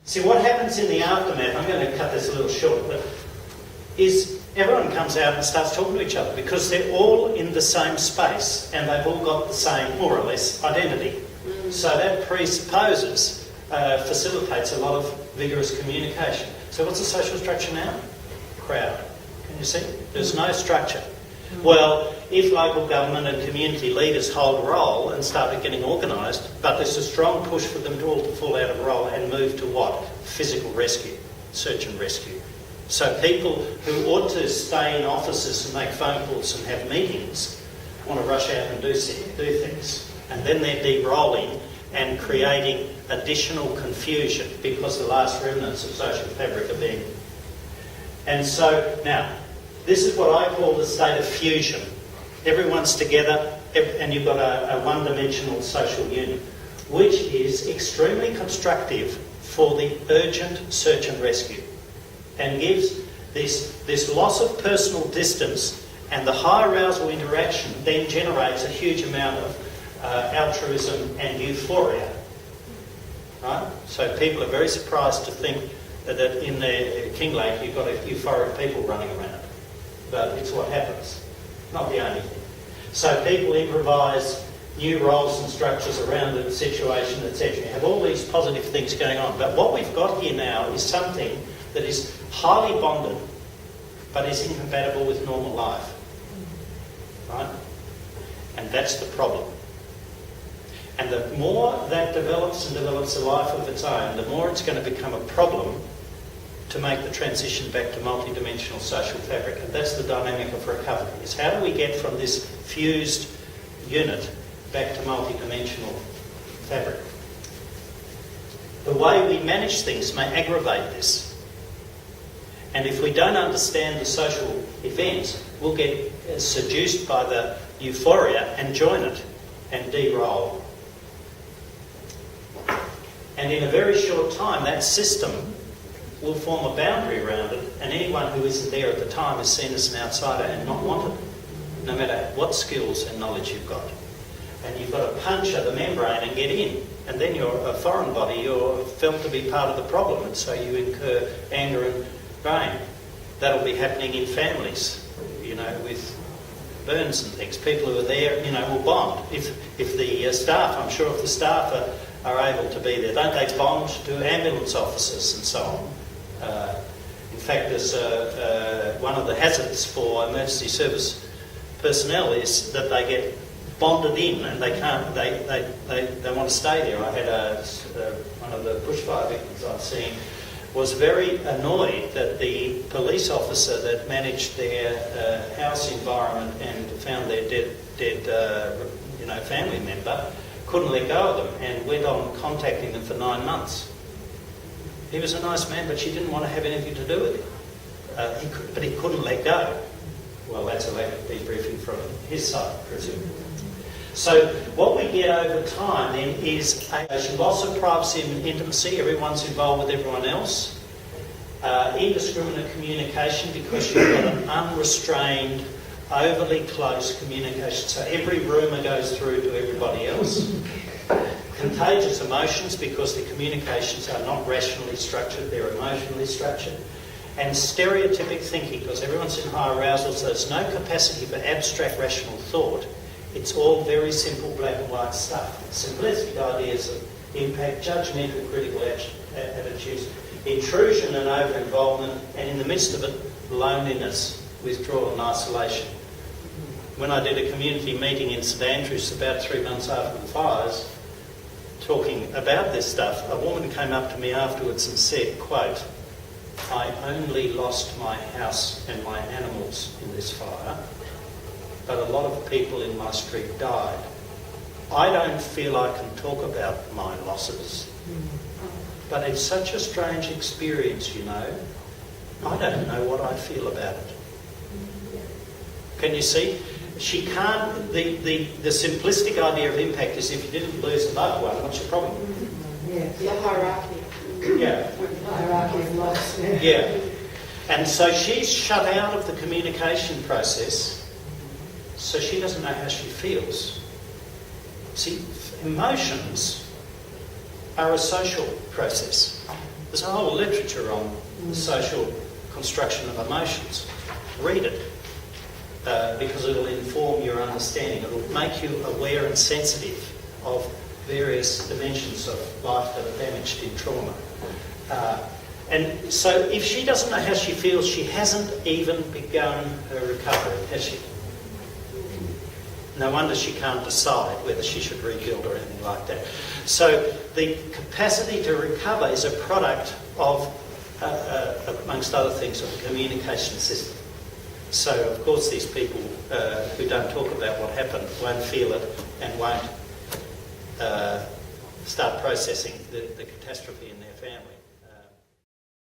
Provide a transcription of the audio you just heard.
See, what happens in the aftermath, I'm going to cut this a little short, but is everyone comes out and starts talking to each other because they're all in the same space and they've all got the same, more or less, identity. So that presupposes, facilitates a lot of vigorous communication. So what's the social structure now? Crowd. Can you see? There's no structure. Well, if local government and community leaders hold a role and start getting organised, but there's a strong push for them all to fall out of role and move to what? Physical rescue, search and rescue. So people who ought to stay in offices and make phone calls and have meetings want to rush out and do things. And then they're de-rolling and creating additional confusion because the last remnants of social fabric are being... And so, now, this is what I call the state of fusion. Everyone's together and you've got a one-dimensional social unit, which is extremely constructive for the urgent search and rescue and gives this loss of personal distance, and the high arousal interaction then generates a huge amount of altruism and euphoria. Right? So people are very surprised to think that in the Kinglake you've got a euphoric people running around. But it's what happens, not the only thing. So people improvise new roles and structures around the situation, etc. You have all these positive things going on. But what we've got here now is something that is highly bonded, but is incompatible with normal life. Right? And that's the problem. And the more that develops and develops a life of its own, the more it's going to become a problem to make the transition back to multidimensional social fabric. And that's the dynamic of recovery, is how do we get from this fused unit back to multidimensional fabric? The way we manage things may aggravate this. And if we don't understand the social event, we'll get seduced by the euphoria and join it and de-roll. And in a very short time, that system will form a boundary around it, and anyone who isn't there at the time is seen as an outsider and not wanted, no matter what skills and knowledge you've got. And you've got to puncture the membrane and get in, and then you're a foreign body, you're felt to be part of the problem, and so you incur anger and pain. That'll be happening in families, with burns and things. People who are there, will bond. If the staff, I'm sure if the staff are able to be there, don't they bond to ambulance officers and so on? In fact, there's one of the hazards for emergency service personnel is that they get bonded in and they can't. They want to stay there. I had one of the bushfire victims I've seen was very annoyed that the police officer that managed their house environment and found their dead family member couldn't let go of them and went on contacting them for 9 months. He was a nice man, but she didn't want to have anything to do with him. But he couldn't let go. Well, that's a lack of debriefing from his side, presumably. So what we get over time then is a loss of privacy and intimacy. Everyone's involved with everyone else. Indiscriminate communication because you've got an unrestrained, overly close communication. So every rumour goes through to everybody else. Contagious emotions because the communications are not rationally structured, they're emotionally structured. And stereotypic thinking because everyone's in high arousal, so there's no capacity for abstract rational thought. It's all very simple black and white stuff. Simplistic ideas of impact, judgmental, critical attitudes, intrusion and over-involvement, and in the midst of it, loneliness, withdrawal and isolation. When I did a community meeting in St Andrews about 3 months after the fires, talking about this stuff, a woman came up to me afterwards and said, quote, "I only lost my house and my animals in this fire, but a lot of people in my street died. I don't feel I can talk about my losses, but it's such a strange experience, I don't know what I feel about it." Can you see? She can't, the simplistic idea of impact is if you didn't lose a loved one, what's your problem? Yeah, the hierarchy. Yeah. Hierarchy of loss. Yeah. And so she's shut out of the communication process, so she doesn't know how she feels. See, emotions are a social process. There's a whole literature on the social construction of emotions. Read it, because it'll inform your understanding. It'll make you aware and sensitive of various dimensions of life that are damaged in trauma. And so if she doesn't know how she feels, she hasn't even begun her recovery, has she? No wonder she can't decide whether she should rebuild or anything like that. So the capacity to recover is a product of, amongst other things, of the communication system. So, of course, these people who don't talk about what happened won't feel it and won't start processing the catastrophe in their family.